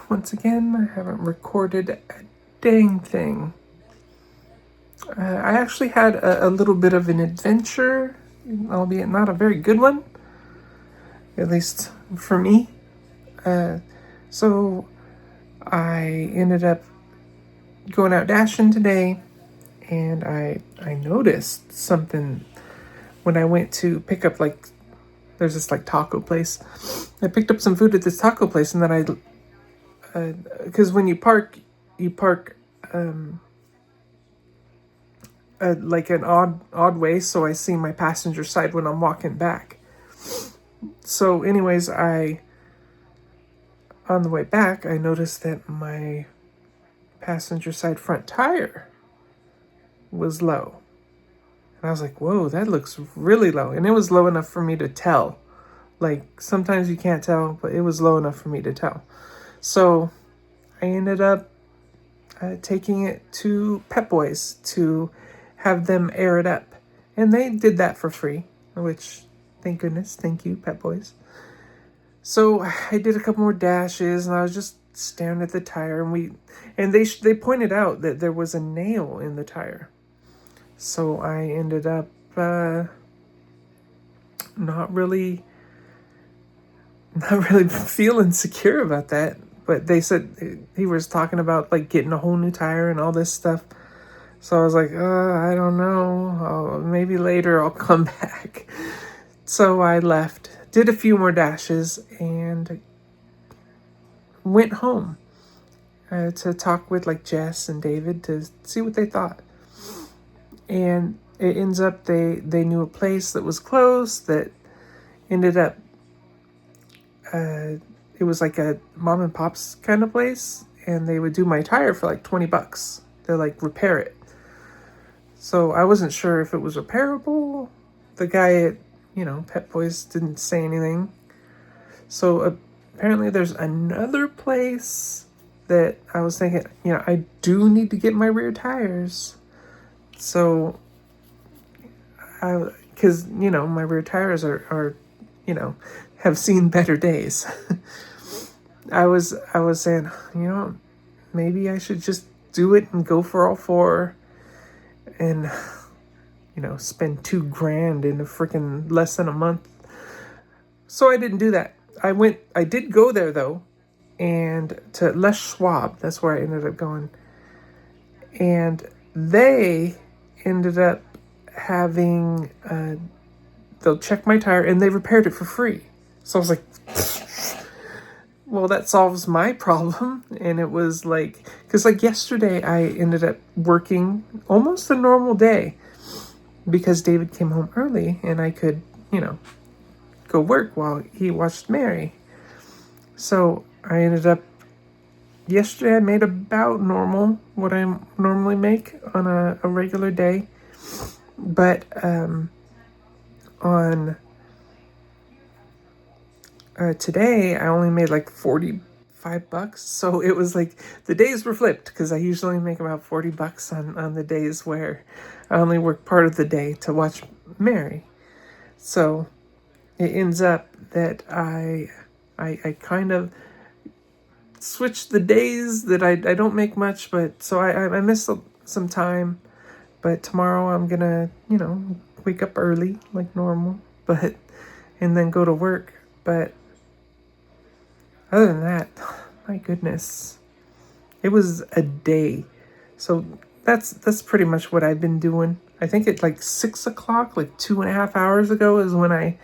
once again. I haven't recorded a dang thing. I actually had a little bit of an adventure, albeit not a very good one, at least for me. So I ended up going out dashing today, and I noticed something when I went to pick up, like, there's this like taco place. I picked up some food at this taco place, and then because when you park like an odd way, so I see my passenger side when I'm walking back. So anyways, on the way back, I noticed that my passenger side front tire was low. And I was like, whoa, that looks really low. And it was low enough for me to tell. Like, sometimes you can't tell, but it was low enough for me to tell. So I ended up taking it to Pep Boys to have them air it up. And they did that for free, which, thank goodness, thank you, Pep Boys. So I did a couple more dashes, and I was just staring at the tire, and they pointed out that there was a nail in the tire. So I ended up not really feeling secure about that. But they said he was talking about like getting a whole new tire and all this stuff. So I was like, I don't know. Maybe later I'll come back. So I left, did a few more dashes, and went home to talk with like Jess and David to see what they thought. And it ends up they knew a place that was close that ended up it was like a mom and pop's kind of place, and they would do my tire for like $20. They're like, repair it. So I wasn't sure if it was repairable. The guy at Pep Boys didn't say anything. So apparently there's another place that I was thinking, I do need to get my rear tires. So because my rear tires are have seen better days. I was saying, maybe I should just do it and go for all four, and spend $2,000 in a freaking less than a month. So I didn't do that. I did go there though, and to Les Schwab, that's where I ended up going. And they ended up having, they'll check my tire, and they repaired it for free. So I was like, well, that solves my problem. And it was like, because like yesterday I ended up working almost a normal day because David came home early, and I could, go work while he watched Mary. So I ended up, yesterday I made about normal, what I normally make on a regular day. But on today, I only made like $45. So it was like the days were flipped, because I usually make about $40 on the days where I only work part of the day to watch Mary. So it ends up that I kind of switched the days that I don't make much, but so I missed some time. But tomorrow I'm gonna, wake up early like normal, and then go to work. But other than that, my goodness, it was a day. So that's pretty much what I've been doing. I think at like 6 o'clock, like 2.5 hours ago, is when I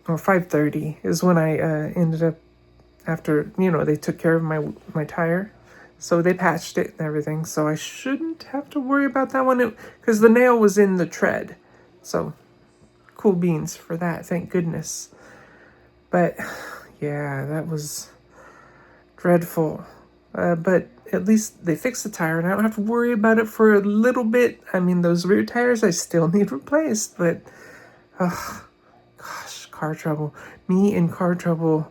or 5:30 is when I ended up, after they took care of my tire. So they patched it and everything. So I shouldn't have to worry about that one, because the nail was in the tread. So cool beans for that, thank goodness. But yeah, that was dreadful. But at least they fixed the tire, and I don't have to worry about it for a little bit. I mean, those rear tires I still need replaced, but gosh, car trouble. Me in car trouble.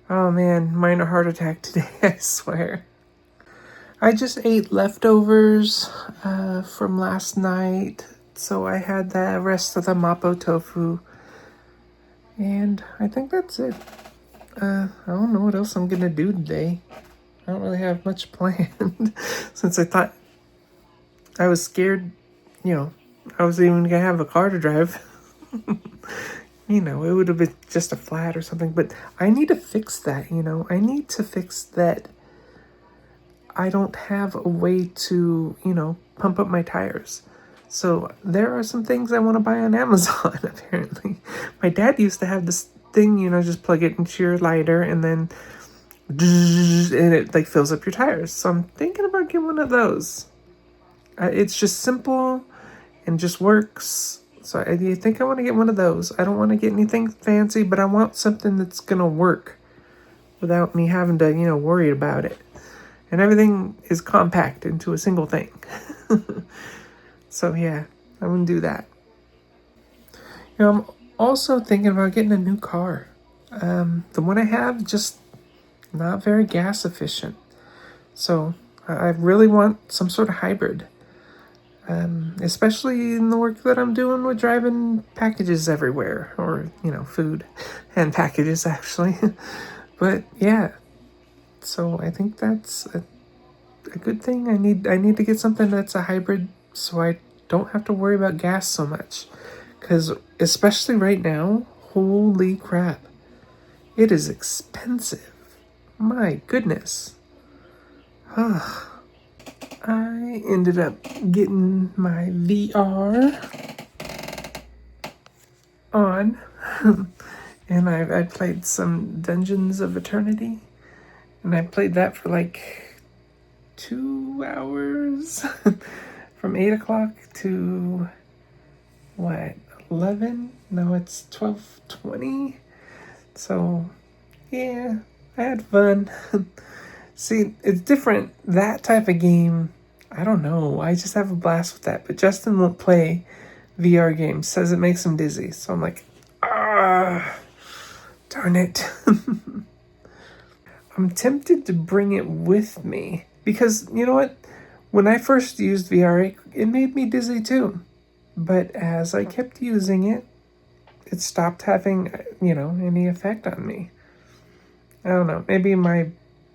Oh man, minor heart attack today, I swear. I just ate leftovers from last night, so I had the rest of the mapo tofu, and I think that's it. I don't know what else I'm gonna do today. I don't really have much planned since I thought I was scared, you know, I was even gonna have a car to drive. You know, it would have been just a flat or something, but I need to fix that, you know. I need to fix that I don't have a way to, you know, pump up my tires. So there are some things I want to buy on Amazon, apparently. My dad used to have this thing, you know, just plug it into your lighter and then and it like fills up your tires. So I'm thinking about getting one of those. It's just simple and just works. So I think I want to get one of those. I don't want to get anything fancy, but I want something that's going to work without me having to, you know, worry about it. And everything is compact into a single thing. So yeah, I'm going to do that. You know, I'm also thinking about getting a new car. The one I have just not very gas efficient. So I really want some sort of hybrid. Especially in the work that I'm doing with driving packages everywhere, or, you know, food and packages actually. But yeah, so I think that's a good thing. I need to get something that's a hybrid so I don't have to worry about gas so much. Because especially right now, holy crap, it is expensive. My goodness. I ended up getting my VR on, and I played some Dungeons of Eternity, and I played that for like 2 hours, from 8 o'clock to, what, 11? No, it's 12:20. So, yeah, I had fun. See, it's different. That type of game, I don't know. I just have a blast with that. But Justin won't play VR games. Says it makes him dizzy. So I'm like, darn it. I'm tempted to bring it with me. Because, you know what? When I first used VR, it made me dizzy too. But as I kept using it, it stopped having, you know, any effect on me. I don't know. Maybe my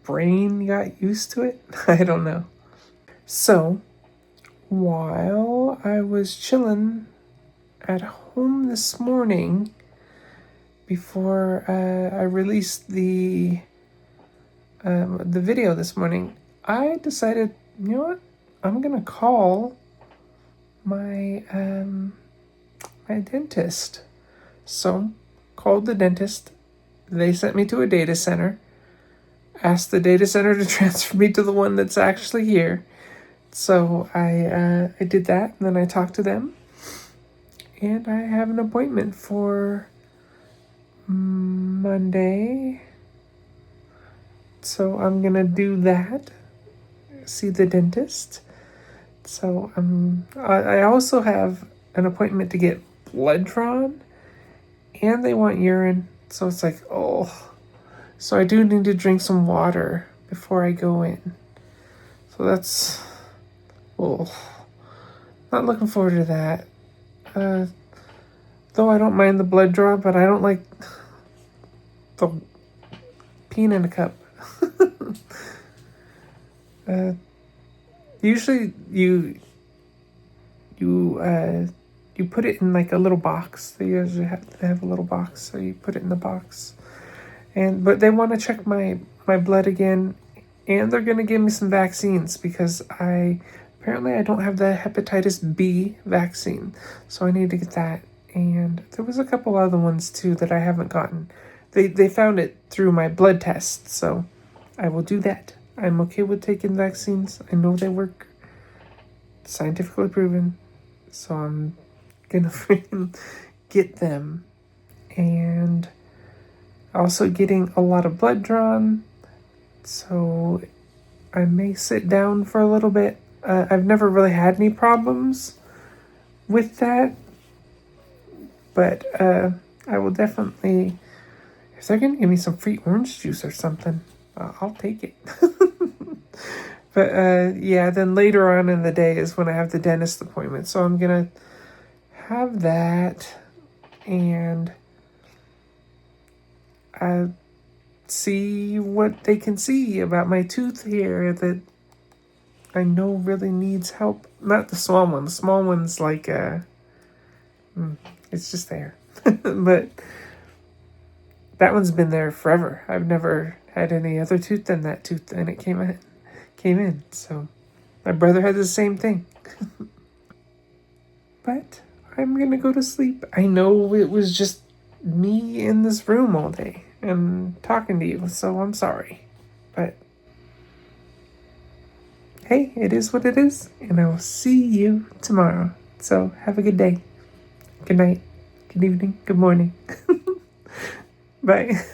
brain got used to it. I don't know. So, while I was chilling at home this morning, before I released the video this morning, I decided, you know what? I'm gonna call my my dentist. So, called the dentist. They sent me to a data center. Asked the data center to transfer me to the one that's actually here. So I did that, and then I talked to them, and I have an appointment for Monday. So I'm gonna do that, see the dentist. So I also have an appointment to get blood drawn, and they want urine. So it's like, oh. So I do need to drink some water before I go in. So that's, oh, not looking forward to that. Though I don't mind the blood draw, but I don't like the peeing in a cup. Usually you put it in like a little box. They usually have a little box, so you put it in the box. But they want to check my blood again, and they're gonna give me some vaccines because apparently I don't have the hepatitis B vaccine, so I need to get that. And there was a couple other ones too that I haven't gotten. They found it through my blood test, so I will do that. I'm okay with taking vaccines. I know they work, scientifically proven, so I'm gonna freaking get them. And also getting a lot of blood drawn, so I may sit down for a little bit. I've never really had any problems with that, but I will definitely, if they're gonna give me some free orange juice or something, I'll take it. But yeah, then later on in the day is when I have the dentist appointment, so I'm gonna have that, and see what they can see about my tooth here that I know really needs help. Not the small one. The small one's like, it's just there. But that one's been there forever. I've never had any other tooth than that tooth, and it came in. So my brother had the same thing. But I'm gonna go to sleep. I know it was just me in this room all day and talking to you, so I'm sorry. But hey, it is what it is, and I will see you tomorrow. So have a good day. Good night. Good evening. Good morning. Bye.